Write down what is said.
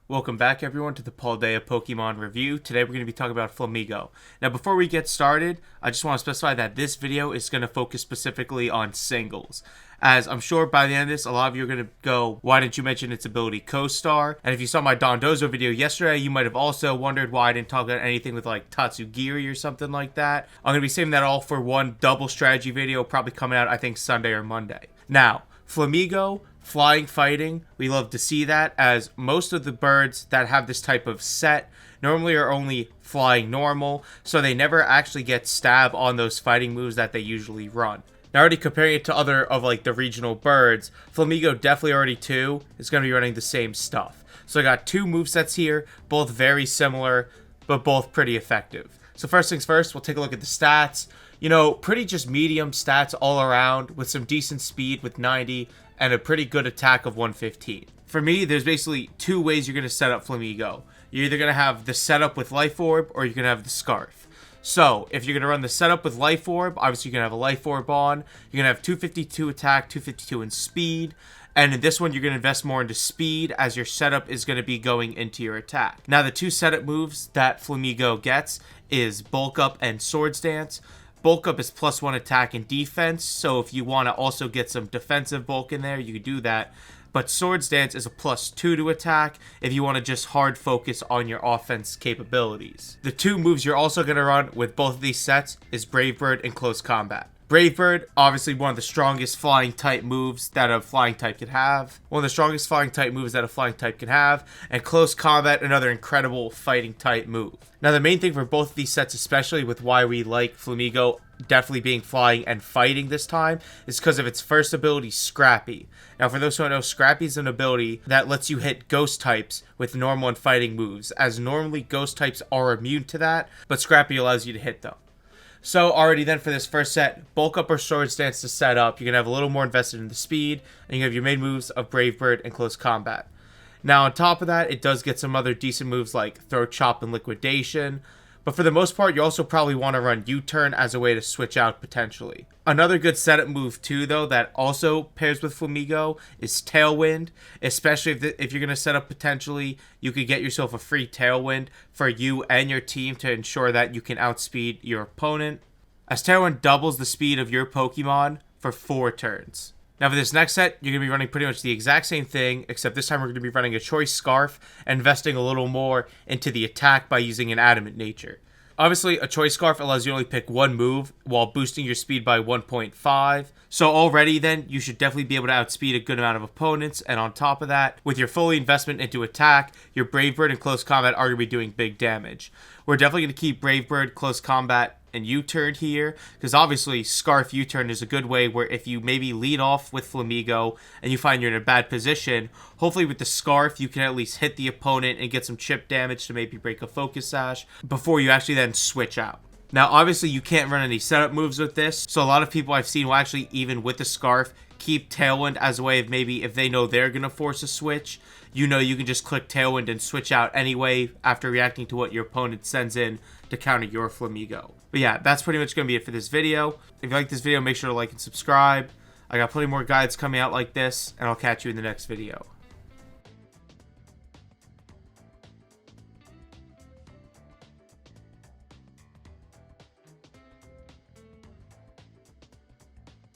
Welcome back everyone to the Paldea Pokemon review. Today we're going to be talking about Flamigo. Now before we get started, I just want to specify that this video is going to focus specifically on singles. As I'm sure by the end of this, a lot of you are going to go, why didn't you mention its ability Co-Star? And if you saw my Dondozo video yesterday, you might have also wondered why I didn't talk about anything with like Tatsugiri or something like that. I'm going to be saving that all for one double strategy video, probably coming out I think Sunday or Monday. Now, Flamigo, flying fighting, we love to see that, as most of the birds that have this type of set normally are only flying normal, so they never actually get stab on those fighting moves that they usually run. Now already comparing it to other of like the regional birds, Flamigo definitely already too is going to be running the same stuff. So I got two movesets here, both very similar, but both pretty effective. So first things first, we'll take a look at the stats. You know, pretty just medium stats all around with some decent speed with 90 and a pretty good attack of 115. For me, there's basically two ways you're going to set up Flamigo. You're either going to have the setup with Life Orb or you're going to have the Scarf. So, if you're going to run the setup with Life Orb, obviously you're going to have a Life Orb on. You're going to have 252 attack, 252 in speed. And in this one, you're going to invest more into speed as your setup is going to be going into your attack. Now, the two setup moves that Flamigo gets is Bulk Up and Swords Dance. Bulk Up is +1 attack and defense, so if you want to also get some defensive bulk in there, you can do that. But Swords Dance is a +2 to attack if you want to just hard focus on your offense capabilities. The two moves you're also going to run with both of these sets is Brave Bird and Close Combat. Brave Bird, obviously one of the strongest flying type moves that a flying type can have. One of the strongest flying type moves that a flying type can have. And Close Combat, another incredible fighting type move. Now the main thing for both of these sets, especially with why we like Flamigo definitely being flying and fighting this time, is because of its first ability, Scrappy. Now for those who don't know, Scrappy is an ability that lets you hit ghost types with normal and fighting moves, as normally ghost types are immune to that, but Scrappy allows you to hit them. So already then for this first set, Bulk Up or Swords Dance to set up, you're going to have a little more invested in the speed, and you have your main moves of Brave Bird and Close Combat. Now on top of that, it does get some other decent moves like Throat Chop and Liquidation, but for the most part, you also probably want to run U-Turn as a way to switch out potentially. Another good setup move too, though, that also pairs with Flamigo is Tailwind, especially if you're going to set up potentially, you could get yourself a free Tailwind for you and your team to ensure that you can outspeed your opponent, as Tailwind doubles the speed of your Pokemon for 4 turns. Now for this next set, you're going to be running pretty much the exact same thing, except this time we're going to be running a Choice Scarf and investing a little more into the attack by using an Adamant Nature. Obviously, a Choice Scarf allows you to only pick one move while boosting your speed by 1.5. So already then, you should definitely be able to outspeed a good amount of opponents. And on top of that, with your fully investment into attack, your Brave Bird and Close Combat are going to be doing big damage. We're definitely going to keep Brave Bird, Close Combat, and U-Turn here, because obviously Scarf U-Turn is a good way where if you maybe lead off with Flamigo and you find you're in a bad position, hopefully with the Scarf you can at least hit the opponent and get some chip damage to maybe break a Focus Sash before you actually then switch out. Now obviously you can't run any setup moves with this, so a lot of people I've seen will actually, even with the Scarf, keep Tailwind as a way of maybe if they know they're going to force a switch, you know you can just click Tailwind and switch out anyway after reacting to what your opponent sends in to counter your Flamigo. But yeah, that's pretty much going to be it for this video. If you like this video, make sure to like and subscribe. I got plenty more guides coming out like this, and I'll catch you in the next video.